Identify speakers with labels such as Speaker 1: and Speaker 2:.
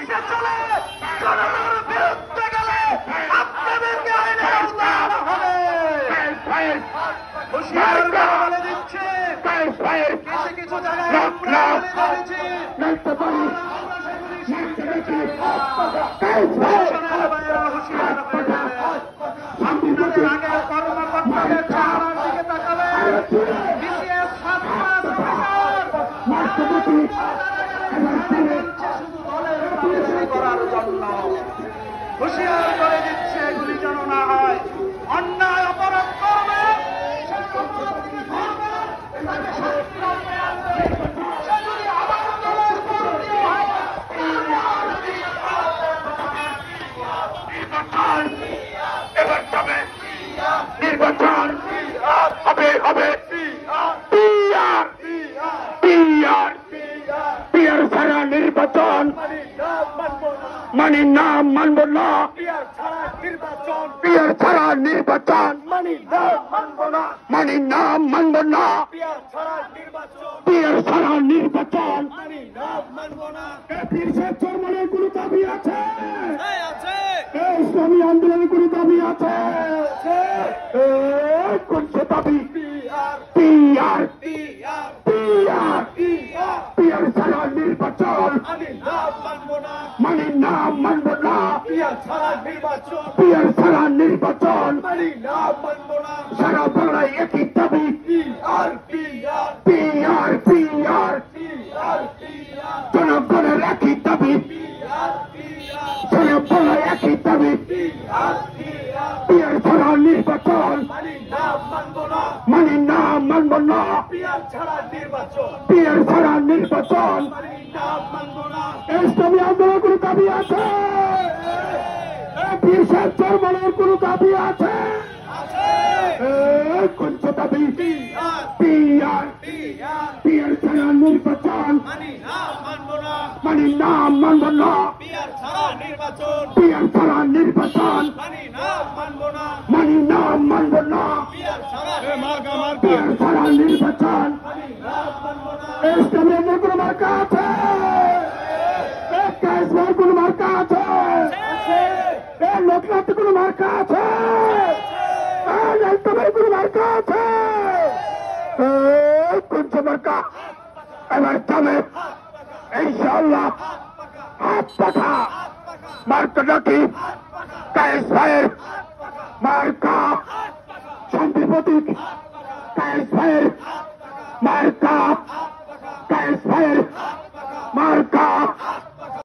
Speaker 1: নির্দেশে চলে জনগণের বিরুদ্ধে গেলে আপনাদেরকে আইনের আওতায় আনা হবে। হুঁশিয়ার করে বলে দিচ্ছে, কিছু কিছু জায়গায় আমরা বলে দিচ্ছি হুঁশিয়ার হয়ে যাবে। আপনাদের আগের কর্মকর্তাদের চেহারার দিকে তাকালে বিসিএস 7 মাস অফিসার শুধু দলের রাজনীতি করার জন্য হুঁশিয়ার করে দিচ্ছে, এগুলি যেন না হয়। অন্যায় অপরাধ করবে
Speaker 2: নির্বাচন হবে পিয়ার ছাড়া নির্বাচন মানি না মানব না, পিয়ার ছাড়া নির্বাচন মানি না মানব না, পিয়ার ছাড়া নির্বাচন চরমনের কোন দাবি আছে? ইসলামী আন্দোলনের কোন দাবি আছে? কোন সে দাবি? পিয়ার ছাড়া নির্বাচন মানি না মানব না, পিয়ার ছাড়া নির্বাচন সারা বাংলায় একই দাবি। পিয়ার জনগণের একই দাবি, সারা বাংলায় একই দাবি। পিয়ার ছাড়া নির্বাচন মানি না মানব না, পিয়ার ছাড়া নির্বাচন ইসলামী আন্দোলনের কোন দাবি আছে? বিশেষ চরমনের কোন দাবি আছে? কোন সে দাবি? পিয়ার ছাড়া নির্বাচন মানি না মানব না, পিয়ার ছাড়া নির্বাচন মানি না মানব না, পিয়ার ছাড়া নির্বাচন ইসলামী আন্দোলনের কোন মার্কা আছে? কোন মার্কা আছে? লোকনাথে কোন মার্কা আছে? কোন মার্কা আছে? কোন সে মার্কা? এবার থামে ইনশাআল্লাহ। হাত পাখা মার্কাটা কি? কায়েস ভাইয়ের মার্কা, শান্তি প্রতীক কায়েস ভাইয়ের মার্কা, কায়েস ভাইয়ের মার্কা।